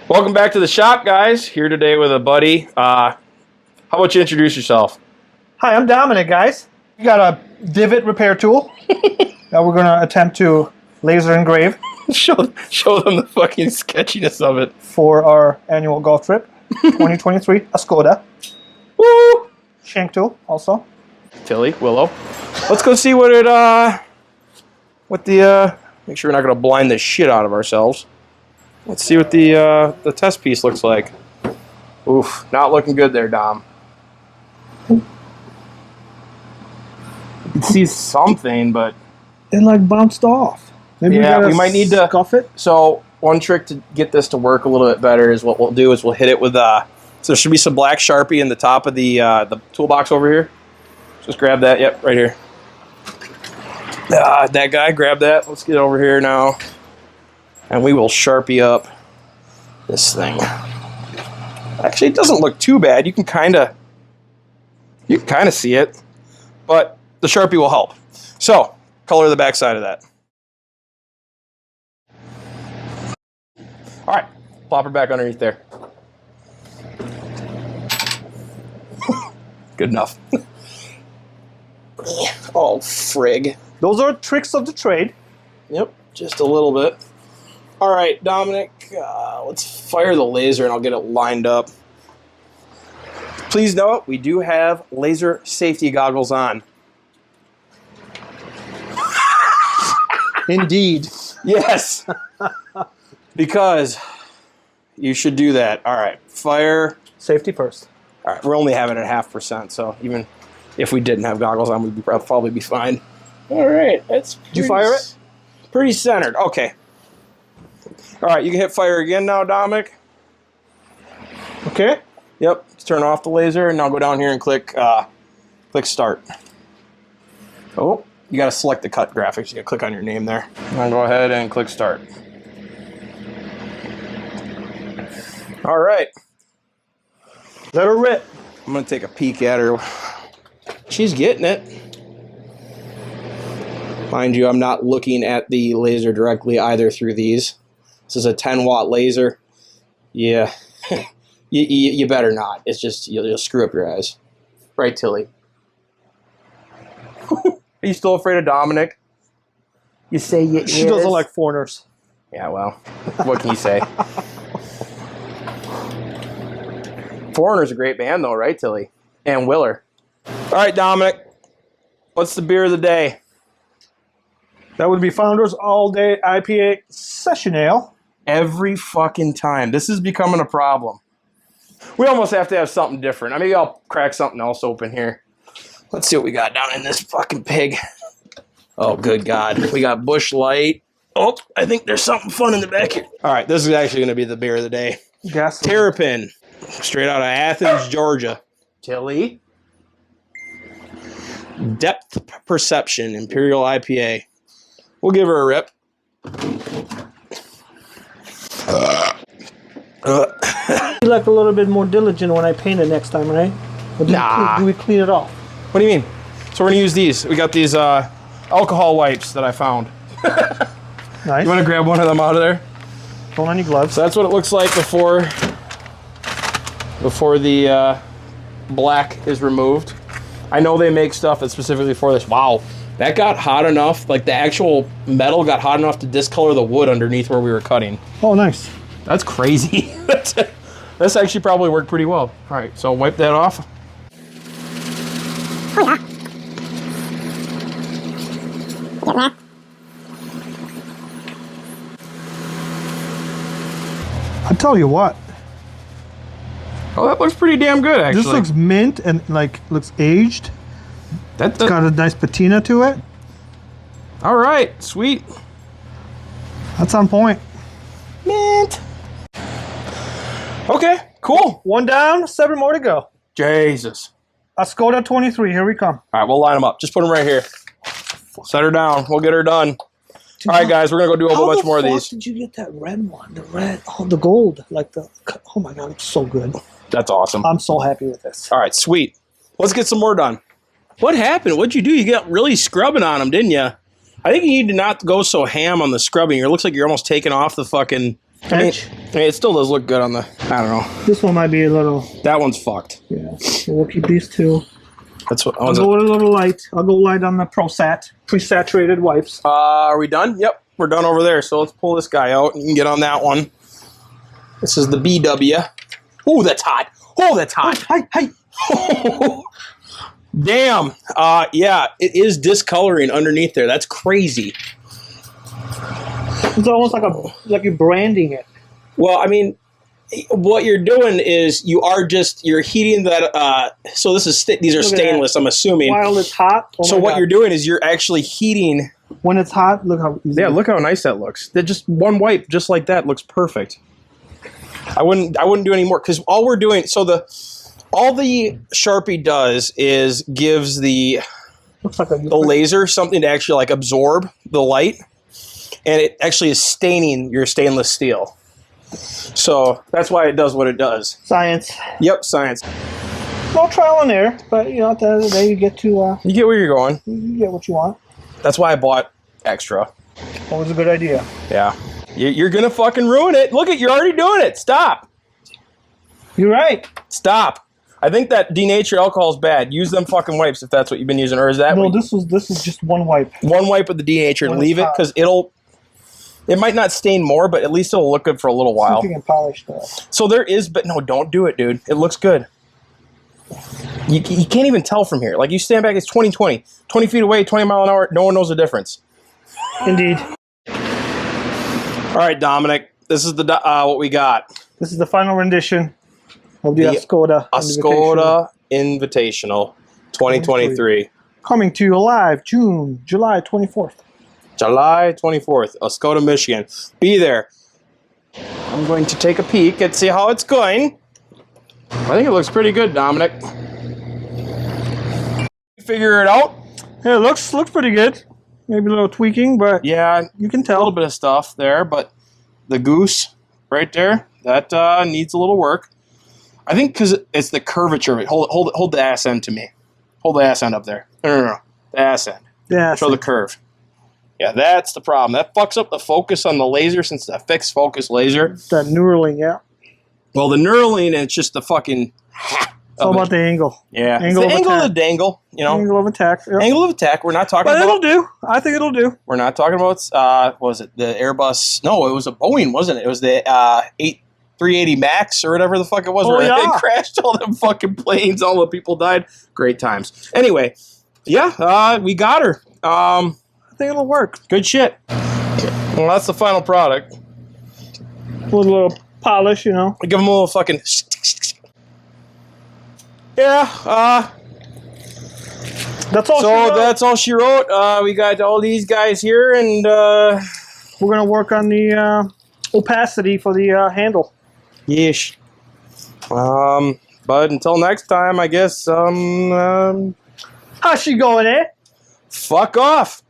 Welcome back to the shop, guys. Here today with a buddy. How about you introduce yourself? Hi, I'm Dominic, guys. We got a divot repair tool that we're going to attempt to laser engrave show them the fucking sketchiness of it. for our annual golf trip, 2023, a Skoda. Woo! Shank tool, also. Tilly, Willow. Let's go see what it, make sure we're not going to blind the shit out of ourselves. Let's see what the test piece looks like. Oof, not looking good there, Dom. You can see something, but It like bounced off. Maybe yeah, we might need to scuff it. So one trick to get this to work a little bit better is what we'll do is we'll hit it with so there should be some black Sharpie in the top of the toolbox over here. Just grab that. Yep, right here. That guy, grab that. Let's get over here now, and we will Sharpie up this thing. Actually, it doesn't look too bad. You can kind of see it, but the Sharpie will help. So color the back side of that. All right, plop her back underneath there. Good enough. Oh, frig. Those are tricks of the trade. Yep, just a little bit. All right, Dominic, let's fire the laser and I'll get it lined up. Please note, we do have laser safety goggles on. Indeed. Yes. Because you should do that. All right, fire. Safety first. All right, we're only having it at 0.5%, so even if we didn't have goggles on, we'd probably be fine. All right, that's Did you fire it? Pretty centered. Okay. All right, you can hit fire again now, Dominic. Okay. Yep. Let's turn off the laser, and now go down here and click start. Oh, you got to select the cut graphics. You got to click on your name there. Now go ahead and click start. All right. Let her rip. I'm going to take a peek at her. She's getting it. Mind you, I'm not looking at the laser directly either through these. This is a 10-watt laser. Yeah. you better not. It's just, you'll screw up your eyes. Right, Tilly? Are you still afraid of Dominic? You say you She doesn't like foreigners. Yeah, well, what can you say? Foreigner's a great band, though, right, Tilly? And Willer. All right, Dominic. What's the beer of the day? That would be Founders All Day IPA Session Ale. Every fucking time. This is becoming a problem. We almost have to have something different. Maybe I'll crack something else open here. Let's see what we got down in this fucking pig. Oh, good God. We got Busch Light. Oh, I think there's something fun in the back here. All right, this is actually going to be the beer of the day. Gas. Terrapin. Straight out of Athens, Georgia. Tilly. Depth Perception Imperial IPA. We'll give her a rip. Be like a little bit more diligent when I paint it next time, right? Or do we clean it off? What do you mean? So we're going to use these. We got these alcohol wipes that I found. Nice. You want to grab one of them out of there? Don't on your gloves. So that's what it looks like before the black is removed. I know they make stuff that's specifically for this. Wow, that got hot enough, like the actual metal got hot enough to discolor the wood underneath where we were cutting. Oh, nice. That's crazy. This actually probably worked pretty well. All right, so wipe that off. I tell you what. Oh, that looks pretty damn good, actually. This looks mint and like looks aged. It's got a nice patina to it. All right, sweet. That's on point. Mint. Okay, cool. 1 down, 7 more to go. Jesus. A Skoda 23, here we come. All right, we'll line them up. Just put them right here. Set her down. We'll get her done. All right, guys, we're going to go do a whole bunch more of these. How did you get that red one? The red, oh, the gold. Like the, oh my God, it's so good. That's awesome. I'm so happy with this. All right, sweet. Let's get some more done. What happened? What'd you do? You got really scrubbing on them, didn't you? I think you need to not go so ham on the scrubbing. It looks like you're almost taking off the fucking... Edge? Hey, it still does look good on the, I don't know. This one might be a little... That one's fucked. Yeah, so we'll keep these two. That's what I'll go a little light. I'll go light on the pre-saturated wipes. Are we done? Yep, we're done over there. So let's pull this guy out and you can get on that one. This is the BW. Oh, that's hot. Oh, that's hot. Hi. Damn. Yeah, it is discoloring underneath there. That's crazy. It's almost like you're branding it. Well, I mean, what you're doing is you're heating that. So these are stainless. I'm assuming. While it's hot. So what you're doing is you're actually heating. When it's hot, look how easy. Yeah, look how nice that looks. That just one wipe, just like that, looks perfect. I wouldn't do any more because all we're doing. So all the Sharpie does is gives the laser something to actually like absorb the light, and it actually is staining your stainless steel. So that's why it does what it does. Science. Yep, science. No trial and error, but you know at the end of the day you get to you get where you're going. You get what you want. That's why I bought extra. Always a good idea. Yeah. You're gonna fucking ruin it. Look you're already doing it. Stop. You're right. Stop. I think that denatured alcohol is bad. Use them fucking wipes if that's what you've been using, or is that? No, this is just one wipe. One wipe of the denatured. Leave it because it might not stain more, but at least it'll look good for a little while. See if you can polish that. So there is, but no, don't do it, dude. It looks good. You can't even tell from here. Like you stand back, it's 2020, 20 feet away, 20 mile an hour. No one knows the difference. Indeed. All right, Dominic. This is the what we got. This is the final rendition of the Skoda Invitational 2023. Coming to you live July 24th. July 24th, Skoda, Michigan. Be there. I'm going to take a peek and see how it's going. I think it looks pretty good, Dominic. Figure it out. Yeah, it looks pretty good. Maybe a little tweaking, but yeah, you can a tell. little bit of stuff there, but the goose right there, that needs a little work. I think because it's the curvature of it. Hold the ass end to me. Hold the ass end up there. No. The ass end. Yeah. Show the curve. Yeah, that's the problem. That fucks up the focus on the laser since it's a fixed focus laser. It's that Neuraling, yeah. Well, the Neuraling, it's just the fucking... It's all about the angle. Yeah. Angle of the dangle, you know. Angle of attack. Yep. Angle of attack. We're not talking but about... it'll do. I think it'll do. We're not talking about... what was it? The Airbus... No, it was a Boeing, wasn't it? It was the 380 Max or whatever the fuck it was. Oh, where yeah. It crashed all them fucking planes. All the people died. Great times. Anyway, yeah, we got her. I think it'll work. Good shit. Well, that's the final product. With a little polish, you know. Give them a little fucking... Yeah, that's all. So that's all she wrote. We got all these guys here, and we're gonna work on the opacity for the handle. Yeesh. But until next time, I guess. How's she going, eh? Fuck off.